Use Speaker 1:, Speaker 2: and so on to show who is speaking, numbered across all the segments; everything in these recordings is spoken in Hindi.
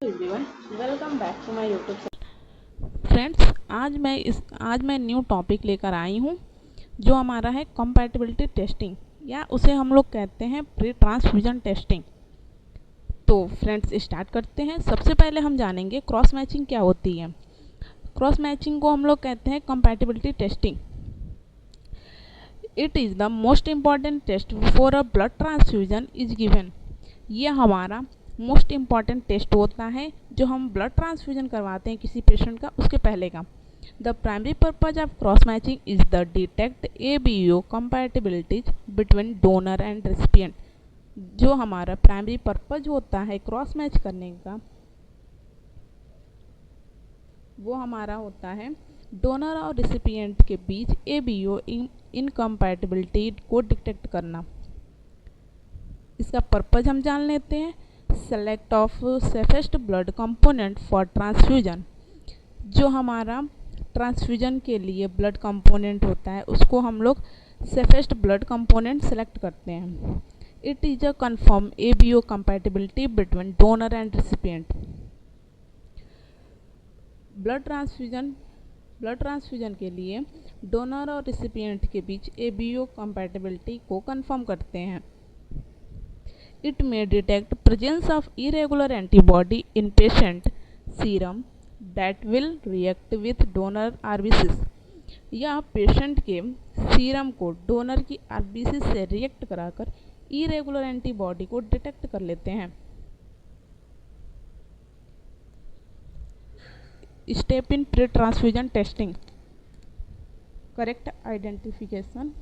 Speaker 1: Everyone, welcome back to my YouTube
Speaker 2: friends, आज मैं न्यू टॉपिक लेकर आई हूँ जो हमारा है कंपैटिबिलिटी टेस्टिंग, या उसे हम लोग कहते हैं प्री ट्रांसफ्यूजन टेस्टिंग। तो फ्रेंड्स, स्टार्ट करते हैं। सबसे पहले हम जानेंगे क्रॉस मैचिंग क्या होती है। क्रॉस मैचिंग को हम लोग कहते हैं compatibility testing. It is the most important test before a blood transfusion is given. यह हमारा मोस्ट इम्पॉर्टेंट टेस्ट होता है जो हम ब्लड ट्रांसफ्यूजन करवाते हैं किसी पेशेंट का, उसके पहले का। The primary purpose of cross matching is the detect ABO compatibilities between donor and recipient. जो हमारा प्राइमरी पर्पज होता है क्रॉस मैच करने का, वो हमारा होता है डोनर और रेसिपिएंट के बीच ABO इनकम्पैटिबिलिटी को डिटेक्ट करना। इसका पर्पज हम जान लेते हैं। Select of safest blood component for transfusion. जो हमारा ट्रांसफ्यूजन के लिए ब्लड कंपोनेंट होता है उसको हम लोग सेफेस्ट ब्लड कंपोनेंट सेलेक्ट करते हैं। It is a confirm ABO compatibility between donor and recipient. Blood transfusion के लिए डोनर और रेसिपिएंट के बीच ABO कंपैटिबिलिटी को कंफर्म करते हैं। It may detect presence of irregular antibody in patient serum that will react with donor RBCs। या पेशेंट के सीरम को डोनर की RBC से रिएक्ट कराकर इरेगुलर एंटीबॉडी को डिटेक्ट कर लेते हैं। Step in pre transfusion testing. Correct identification,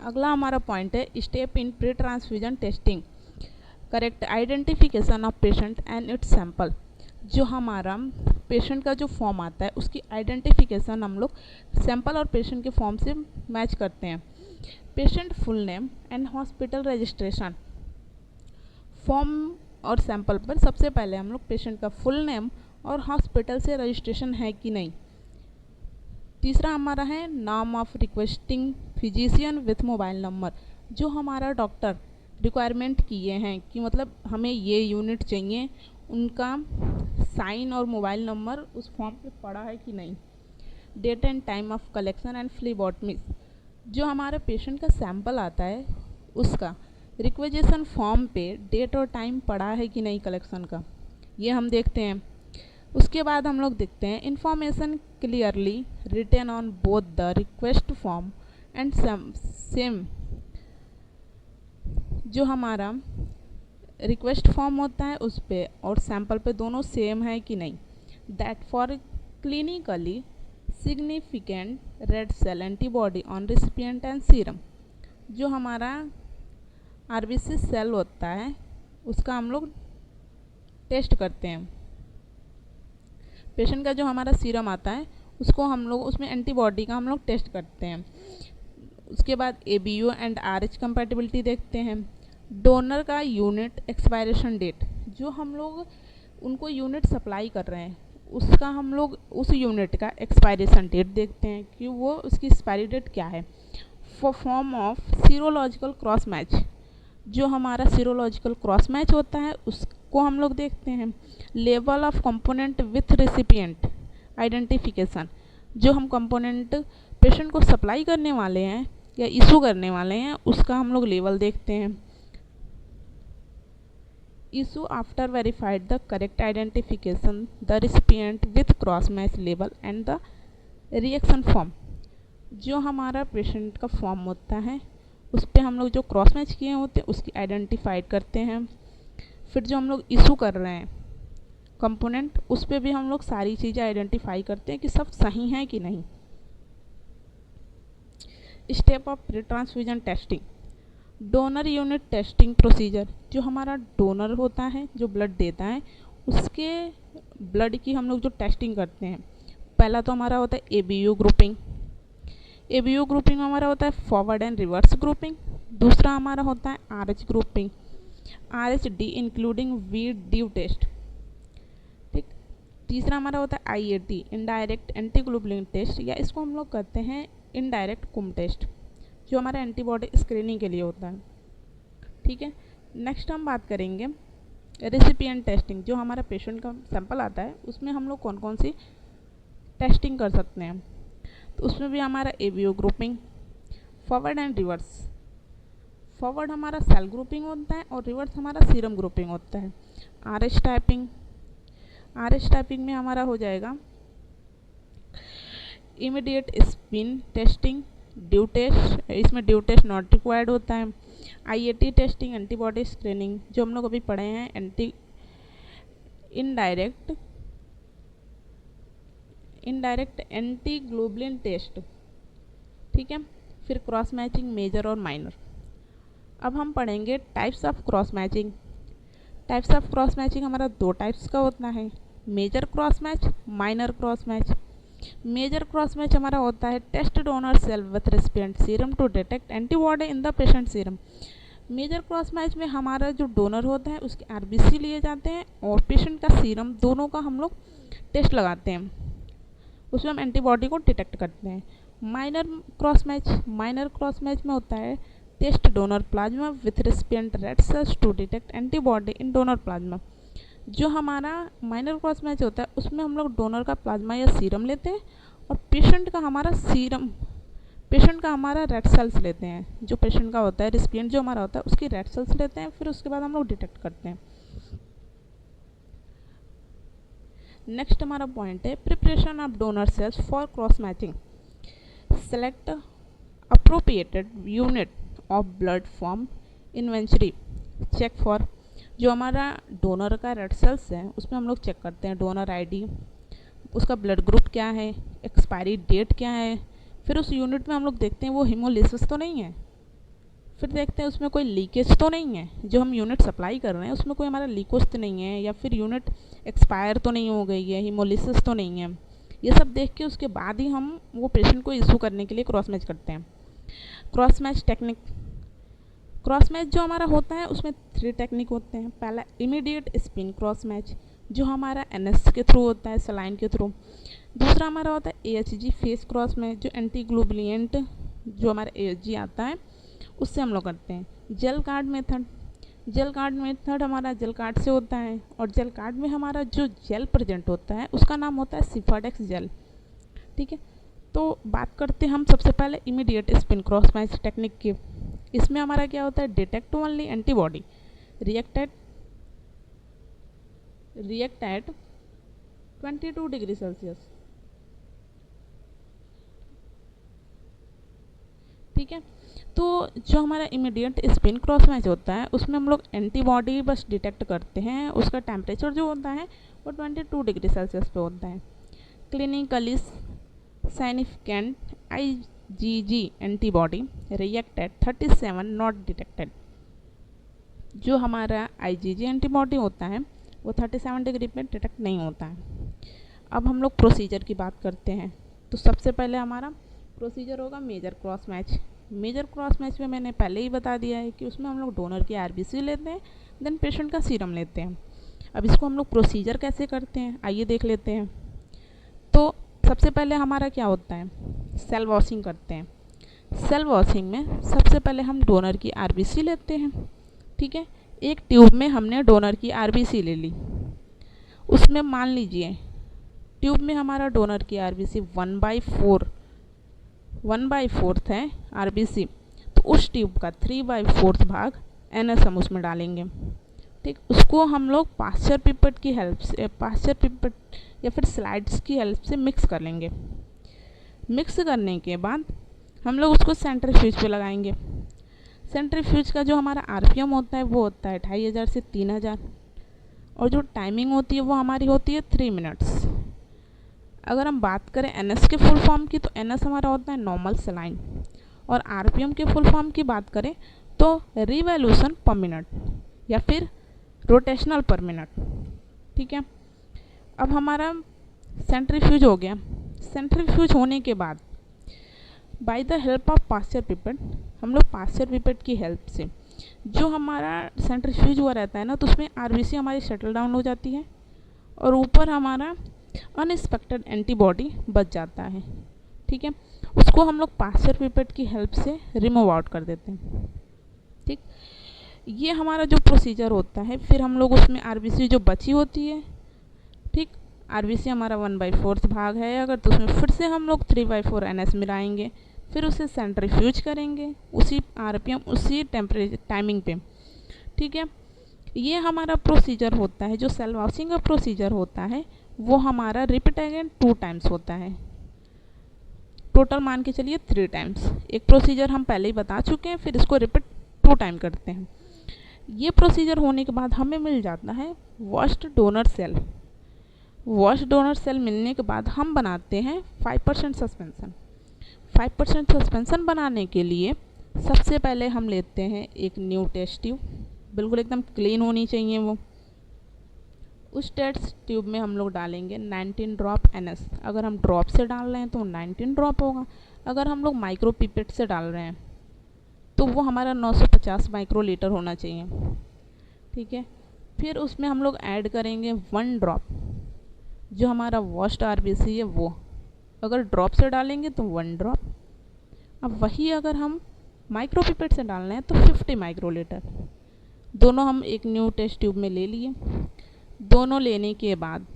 Speaker 2: अगला हमारा पॉइंट है step in pre transfusion testing. Correct identification of patient and it's sample. जो हमारा पेशेंट का जो फॉर्म आता है उसकी आइडेंटिफिकेशन हम लोग सैंपल और पेशेंट के फॉर्म से मैच करते हैं। Patient full name and hospital registration. Form और सैंपल पर सबसे पहले हम लोग पेशेंट का फुल नेम और हॉस्पिटल से रजिस्ट्रेशन है कि नहीं। तीसरा हमारा है नाम of requesting physician with mobile number. जो हमारा डॉक्टर रिक्वायरमेंट किए हैं कि मतलब हमें ये यूनिट चाहिए, उनका साइन और मोबाइल नंबर उस फॉर्म पे पड़ा है कि नहीं। Date and time of collection and phlebotomy. जो हमारा पेशेंट का सैंपल आता है उसका रिक्वेजेशन फॉर्म पे डेट और टाइम पड़ा है कि नहीं कलेक्शन का, ये हम देखते हैं। उसके बाद हम लोग देखते हैं information clearly written on both the request form and same. जो हमारा रिक्वेस्ट फॉर्म होता है उस पर और सैंपल पे दोनों सेम है कि नहीं। That for clinically significant red cell antibody on recipient and serum. जो हमारा RBC सेल होता है उसका हम लोग टेस्ट करते हैं। पेशेंट का जो हमारा सीरम आता है उसको हम लोग उसमें एंटीबॉडी का हम लोग टेस्ट करते हैं। उसके बाद ABO एंड RH कंपैटिबिलिटी देखते हैं। डोनर का यूनिट एक्सपायरेशन डेट। जो हम लोग उनको यूनिट सप्लाई कर रहे हैं उसका हम लोग उस यूनिट का एक्सपायरेशन डेट देखते हैं कि वो उसकी एक्सपायरी डेट क्या है। Form of serological cross match. जो हमारा सीरोलॉजिकल क्रॉस मैच होता है उसको हम लोग देखते हैं। Level of component with recipient identification. जो हम कंपोनेंट पेशेंट को सप्लाई करने वाले हैं या इशू करने वाले हैं उसका हम लोग लेवल देखते हैं। Issue after verified the correct identification the recipient with cross match level and the reaction form. जो हमारा पेशेंट का फॉर्म होता है उस पर हम लोग जो क्रॉस मैच किए होते हैं उसकी आइडेंटिफाइड करते हैं। फिर जो हम लोग इशू कर रहे हैं कंपोनेंट उस पर भी हम लोग सारी चीज़ें आइडेंटिफाई करते हैं कि सब सही हैं कि नहीं। Step of pre transfusion testing. Donor unit testing procedure. जो हमारा डोनर होता है जो ब्लड देता है उसके ब्लड की हम लोग जो टेस्टिंग करते हैं, पहला तो हमारा होता है ABO ग्रुपिंग। ABO ग्रुपिंग हमारा होता है फॉरवर्ड एंड रिवर्स ग्रुपिंग। दूसरा हमारा होता है RH grouping, RHD including weak Du test. ठीक, तीसरा हमारा होता है IAT, इनडायरेक्ट एंटीग्लोबुलिन टेस्ट, या इसको हम लोग कहते हैं इनडायरेक्ट कुम टेस्ट, जो हमारा एंटीबॉडी स्क्रीनिंग के लिए होता है। ठीक है, नेक्स्ट हम बात करेंगे रेसिपिएंट टेस्टिंग। जो हमारा पेशेंट का सैंपल आता है उसमें हम लोग कौन कौन सी टेस्टिंग कर सकते हैं, तो उसमें भी हमारा ABO grouping, forward and reverse. Forward हमारा सेल ग्रुपिंग होता है और रिवर्स हमारा सीरम ग्रुपिंग होता है। RS टाइपिंग, RS टाइपिंग में हमारा हो जाएगा immediate spin testing, Du test, इसमें ड्यू टेस्ट नॉट रिक्वायर्ड होता है। IAT टेस्टिंग, एंटीबॉडी स्क्रीनिंग, जो हम लोग अभी पढ़े हैं, इनडायरेक्ट एंटीग्लोबुलिन टेस्ट। ठीक है, फिर क्रॉस मैचिंग मेजर और माइनर। अब हम पढ़ेंगे types of cross matching. Types of cross matching हमारा 2 टाइप्स का होता है, major cross match, minor cross match. Major cross match हमारा होता है test donor cell with recipient serum to detect antibody in the patient serum. Major cross match में हमारा जो डोनर होता है उसके RBC लिए जाते हैं और पेशेंट का सीरम, दोनों का हम लोग टेस्ट लगाते हैं, उसमें हम एंटीबॉडी को डिटेक्ट करते हैं। माइनर क्रॉस मैच में होता है test donor plasma with recipient red cells to detect antibody in donor plasma. जो हमारा माइनर क्रॉस मैच होता है उसमें हम लोग डोनर का प्लाज्मा या सीरम लेते हैं और पेशेंट का हमारा रेड सेल्स लेते हैं। जो पेशेंट का होता है, रेसिपिएंट जो हमारा होता है उसकी रेड सेल्स लेते हैं, फिर उसके बाद हम लोग डिटेक्ट करते हैं। नेक्स्ट हमारा पॉइंट है preparation of donor cells for cross matching. Select appropriated unit of blood from inventory, check for. जो हमारा डोनर का रेड सेल्स है उसमें हम लोग चेक करते हैं डोनर ID, उसका ब्लड ग्रुप क्या है, एक्सपायरी डेट क्या है, फिर उस यूनिट में हम लोग देखते हैं वो हीमोलिसिस तो नहीं है, फिर देखते हैं उसमें कोई लीकेज तो नहीं है, जो हम यूनिट सप्लाई कर रहे हैं उसमें कोई हमारा लीकेज तो नहीं है, या फिर यूनिट एक्सपायर तो नहीं हो गई है, हीमोलिसिस तो नहीं है। ये सब देख के उसके बाद ही हम वो पेशेंट को इशू करने के लिए क्रॉस मैच करते हैं। Cross match technique. Cross match जो हमारा होता है उसमें 3 टेक्निक होते हैं। पहला इमीडिएट स्पिन क्रॉस मैच, जो हमारा NS के थ्रू होता है, सलाइन के थ्रू। दूसरा हमारा होता है AHG फेस क्रॉस मैच, जो एंटीग्लोबुलिएंट जो हमारा AHG आता है उससे हम लोग करते हैं। जेल कार्ड मेथड हमारा जेल कार्ड से होता है, और जेल कार्ड में हमारा जो जेल प्रेजेंट होता है उसका नाम होता है सिफाडेक्स जेल। ठीक है, तो बात करते हैं हम सबसे पहले immediate spin cross match technique की। इसमें हमारा क्या होता है, detect only antibody, react eight 22 degree Celsius. ठीक है, तो जो हमारा इमीडिएट स्पिन क्रॉस मैच होता है उसमें हम लोग एंटीबॉडी बस डिटेक्ट करते हैं, उसका टेम्परेचर जो होता है वो 22 डिग्री सेल्सियस पे होता है। Clinically significant IgG antibody react at 37 not detected. जो हमारा IgG एंटीबॉडी होता है वो 37 डिग्री पे डिटेक्ट नहीं होता है। अब हम लोग प्रोसीजर की बात करते हैं, तो सबसे पहले हमारा प्रोसीजर होगा major cross match. Major cross match में मैंने पहले ही बता दिया है कि उसमें हम लोग डोनर की RBC लेते हैं, देन पेशेंट का सीरम लेते हैं। अब इसको हम लोग प्रोसीजर कैसे करते हैं आइए देख लेते हैं। तो सबसे पहले हमारा क्या होता है, सेल वॉशिंग करते हैं। सेल वॉशिंग में सबसे पहले हम डोनर की RBC लेते हैं। ठीक है, एक ट्यूब में हमने डोनर की RBC ले ली, उसमें मान लीजिए ट्यूब में हमारा डोनर की RBC 1/4 है RBC, तो उस ट्यूब का 3/4 भाग NS हम उसमें डालेंगे। ठीक, उसको हम लोग पास्चर पिपेट की हेल्प से, पास्चर पिपेट या फिर स्लाइड्स की हेल्प से मिक्स कर लेंगे। मिक्स करने के बाद हम लोग उसको सेंट्रीफ्यूज पे लगाएंगे। सेंट्रीफ्यूज का जो हमारा RPM होता है वो होता है 2500 से 3000, और जो टाइमिंग होती है वो हमारी होती है 3 मिनट्स। अगर हम बात करें NS के फुल फॉर्म की, तो NS हमारा होता है नॉर्मल सलाइन, और RPM के फुल फॉर्म की बात करें तो रिवॉल्यूशन पर मिनट या फिर रोटेशनल पर मिनट। ठीक है, अब हमारा सेंट्रीफ्यूज हो गया। सेंट्रीफ्यूज होने के बाद by the help of Pasteur pipette, हम लोग पास्चर पिपेट की हेल्प से जो हमारा सेंट्रीफ्यूज हुआ रहता है ना, तो उसमें RBC हमारी शटल डाउन हो जाती है और ऊपर हमारा अनएक्सपेक्टेड एंटीबॉडी बच जाता है। ठीक है, उसको हम लोग पास्चर पिपेट की हेल्प से रिमूव आउट कर देते हैं। ठीक, ये हमारा जो प्रोसीजर होता है। फिर हम लोग उसमें आरबीसी जो बची होती है, ठीक, आरबीसी हमारा 1/4 भाग है अगर, तो उसमें फिर से हम लोग 3/4 NS मिलाएंगे, फिर उसे सेंट्रीफ्यूज करेंगे उसी आरपीएम उसी टेम्परेचर टाइमिंग पे। ठीक है, ये हमारा प्रोसीजर होता है। जो सेल वॉशिंग का प्रोसीजर होता है वो हमारा रिपीट अगेन 2 टाइम्स होता है। टोटल मान के चलिए 3 टाइम्स। एक प्रोसीजर हम पहले ही बता चुके हैं, फिर इसको रिपीट 2 टाइम करते हैं। ये प्रोसीजर होने के बाद हमें मिल जाता है washed donor cell. Wash donor cell मिलने के बाद हम बनाते हैं 5% सस्पेंसन। 5% सस्पेंसन बनाने के लिए सबसे पहले हम लेते हैं एक न्यू टेस्ट ट्यूब, बिल्कुल एकदम क्लीन होनी चाहिए वो। उस टेस्ट ट्यूब में हम लोग डालेंगे 19 ड्रॉप NS। अगर हम ड्रॉप से डाल रहे हैं तो 19 ड्रॉप होगा, अगर हम लोग माइक्रो पिपेट से डाल रहे हैं तो वो हमारा 950 माइक्रोलीटर होना चाहिए। ठीक है, फिर उसमें हम लोग ऐड करेंगे 1 ड्रॉप जो हमारा वॉश्ड आरबीसी है वो। अगर ड्रॉप से डालेंगे तो 1 ड्रॉप। अब वही अगर हम माइक्रो पिपेट से डालना है तो 50 माइक्रोलीटर। दोनों हम एक न्यू टेस्ट ट्यूब में ले लिए। दोनों लेने के बाद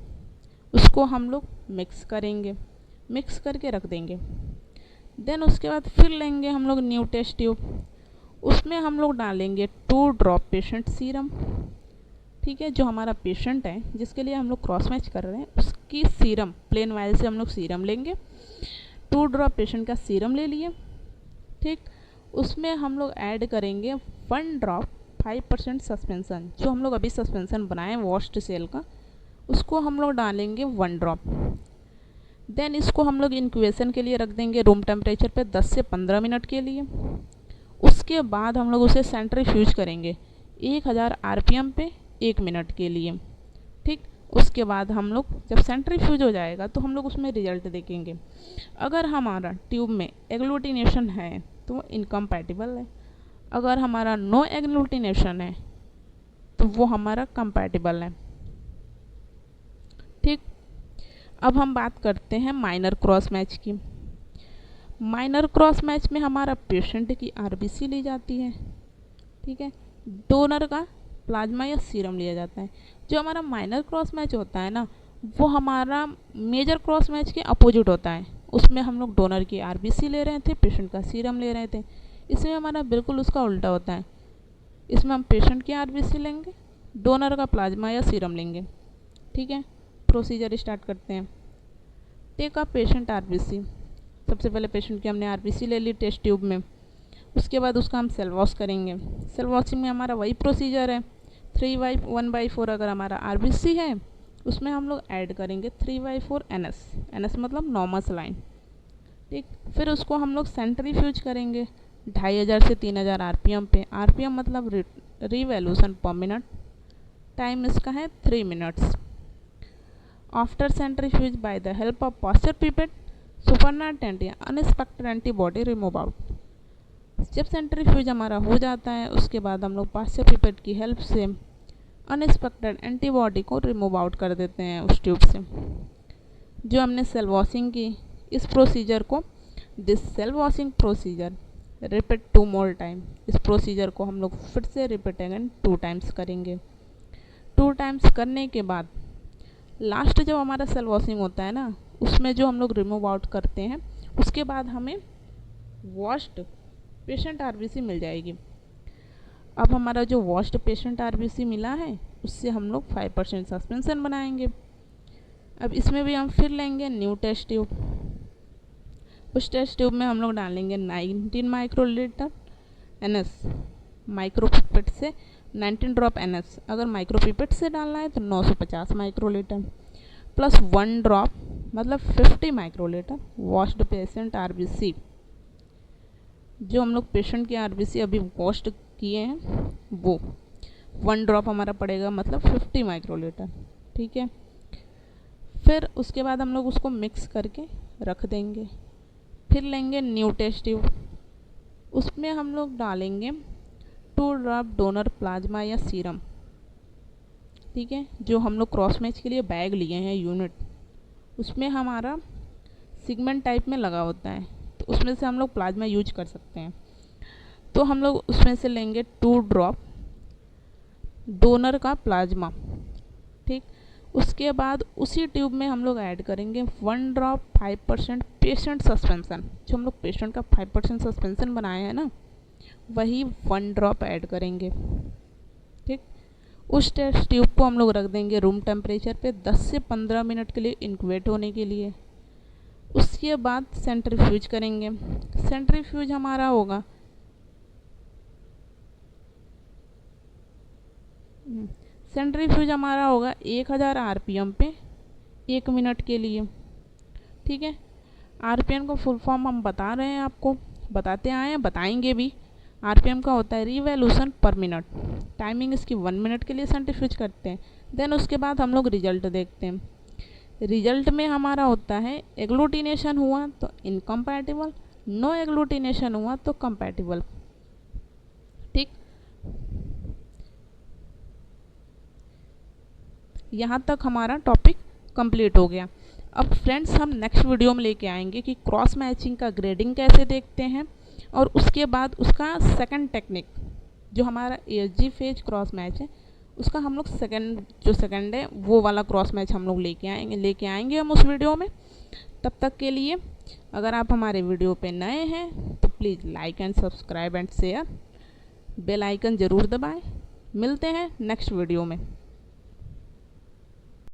Speaker 2: उसको हम लोग मिक्स करेंगे, मिक्स करके रख देंगे। देन उसके बाद फिर लेंगे हम लोग न्यू टेस्ट ट्यूब, उसमें हम लोग डालेंगे 2 ड्रॉप पेशेंट सीरम। ठीक है, जो हमारा पेशेंट है जिसके लिए हम लोग क्रॉस मैच कर रहे हैं उसकी सीरम, प्लेन वायल से हम लोग सीरम लेंगे। 2 ड्रॉप पेशेंट का सीरम ले लिए। ठीक, उसमें हम लोग ऐड करेंगे 1 ड्रॉप 5% सस्पेंसन। जो हम लोग अभी सस्पेंसन बनाए वॉश्ड सेल का, उसको हम लोग डालेंगे 1 ड्रॉप। देन इसको हम लोग इंक्यूबेशन के लिए रख देंगे रूम टेम्परेचर पे 10 से 15 मिनट के लिए। उसके बाद हम लोग उसे सेंट्रीफ्यूज करेंगे 1000 RPM पे 1 मिनट के लिए। ठीक, उसके बाद हम लोग जब सेंट्रीफ्यूज हो जाएगा तो हम लोग उसमें रिजल्ट देखेंगे। अगर हमारा ट्यूब में एग्लूटिनेशन है तो वो इनकम्पैटिबल है, अगर हमारा नो एग्लूटिनेशन है तो वो हमारा कंपैटिबल है। ठीक, अब हम बात करते हैं माइनर क्रॉस मैच की। माइनर क्रॉस मैच में हमारा पेशेंट की आरबीसी ली जाती है। ठीक है, डोनर का प्लाज्मा या सीरम लिया जाता है। जो हमारा माइनर क्रॉस मैच होता है ना, वो हमारा मेजर क्रॉस मैच के अपोजिट होता है। उसमें हम लोग डोनर की आरबीसी ले रहे थे, पेशेंट का सीरम ले रहे थे। इसमें हमारा बिल्कुल उसका उल्टा होता है। इसमें हम पेशेंट की आरबीसी लेंगे, डोनर का प्लाज्मा या सीरम लेंगे। ठीक है, प्रोसीजर स्टार्ट करते हैं। Take a patient RBC. सबसे पहले पेशेंट की हमने आरबीसी ले ली टेस्ट ट्यूब में। उसके बाद उसका हम सेल वॉश करेंगे। सेल वॉशिंग में हमारा वही प्रोसीजर है। 1/4 अगर हमारा आरबीसी है उसमें हम लोग ऐड करेंगे 3/4 NS। NS मतलब नॉर्मल सलाइन। ठीक, फिर उसको हम लोग सेंट्रीफ्यूज करेंगे 2500 से 3000 RPM पे। RPM मतलब रिवॉल्यूशन पर मिनट। टाइम इसका है 3 minutes. After centrifuge by the help of Pasteur pipette, supernatant या अनएक्सपेक्टेड एंटीबॉडी रिमूव आउट। जब सेंट्रीफ्यूज हमारा हो जाता है उसके बाद हम लोग पास्चर पिपेट की हेल्प से अनएक्सपेक्टेड एंटीबॉडी को रिमूव आउट कर देते हैं उस ट्यूब से। जो हमने सेल वॉशिंग की, इस प्रोसीजर को, this cell washing procedure repeat 2 more time. इस प्रोसीजर को हम लोग फिर से रिपीट अगेन 2 टाइम्स करेंगे। 2 टाइम्स करने के बाद लास्ट जब हमारा सेल वॉशिंग होता है ना, उसमें जो हम लोग रिमूव आउट करते हैं उसके बाद हमें वॉश्ड पेशेंट आरबीसी मिल जाएगी। अब हमारा जो वॉश्ड पेशेंट आरबीसी मिला है उससे हम लोग 5% सस्पेंसन बनाएंगे। अब इसमें भी हम फिर लेंगे न्यू टेस्ट ट्यूब। उस टेस्ट ट्यूब में हम लोग डालेंगे 19 माइक्रोलीटर NS। माइक्रो पिपेट से 19 ड्रॉप NS। अगर माइक्रो पिपेट से डालना है तो 950 माइक्रोलीटर प्लस 1 ड्रॉप मतलब 50 माइक्रोलीटर वॉश्ड पेशेंट आरबीसी। जो हम लोग पेशेंट की आरबीसी अभी वॉश्ड किए हैं वो 1 ड्रॉप हमारा पड़ेगा मतलब 50 माइक्रोलीटर। ठीक है, फिर उसके बाद हम लोग उसको मिक्स करके रख देंगे। फिर लेंगे न्यू टेस्ट ट्यूब, उसमें हम लोग डालेंगे 2 ड्रॉप डोनर प्लाज्मा या सीरम। ठीक है, जो हम लोग क्रॉस मैच के लिए बैग लिए हैं यूनिट, उसमें हमारा सिगमेंट टाइप में लगा होता है, तो उसमें से हम लोग प्लाज्मा यूज कर सकते हैं। तो हम लोग उसमें से लेंगे 2 ड्रॉप डोनर का प्लाज्मा, ठीक। उसके बाद उसी ट्यूब में हम लोग ऐड करेंगे 1 ड्रॉप 5% पेशेंट सस्पेंसन, जो हम लोग पेशेंट का 5% सस्पेंसन बनाए हैं ना, वही 1 ड्रॉप ऐड करेंगे, ठीक। उस टेस्ट ट्यूब को हम लोग रख देंगे रूम टेम्परेचर पे 10 से 15 मिनट के लिए इंक्यूबेट होने के लिए। उसके बाद सेंट्रीफ्यूज करेंगे। सेंट्रीफ्यूज हमारा होगा सेंट्रीफ्यूज हमारा होगा 1000 आरपीएम पे 1 मिनट के लिए, ठीक है। आरपीएम का फुल फॉर्म हम बता रहे हैं आपको, बताते आए हैं, बताएंगे भी। आरपीएम का होता है रिवॉल्यूशन पर मिनट। टाइमिंग इसकी 1 मिनट के लिए सेंट्रीफ्यूज करते हैं। देन उसके बाद हम लोग रिजल्ट देखते हैं। रिजल्ट में हमारा होता है एग्लूटिनेशन हुआ तो इनकम्पैटिबल, नो एग्लूटिनेशन हुआ तो कंपैटिबल, ठीक। यहाँ तक हमारा टॉपिक कंप्लीट हो गया। अब फ्रेंड्स हम नेक्स्ट वीडियो में लेके आएंगे कि क्रॉस मैचिंग का ग्रेडिंग कैसे देखते हैं, और उसके बाद उसका सेकंड टेक्निक जो हमारा एएसजी फेज क्रॉस मैच है, उसका हम लोग सेकंड है वो वाला क्रॉस मैच हम लोग लेके आएंगे हम उस वीडियो में। तब तक के लिए अगर आप हमारे वीडियो पे नए हैं तो please like and subscribe and share, bell icon ज़रूर दबाएं। मिलते हैं नेक्स्ट वीडियो में।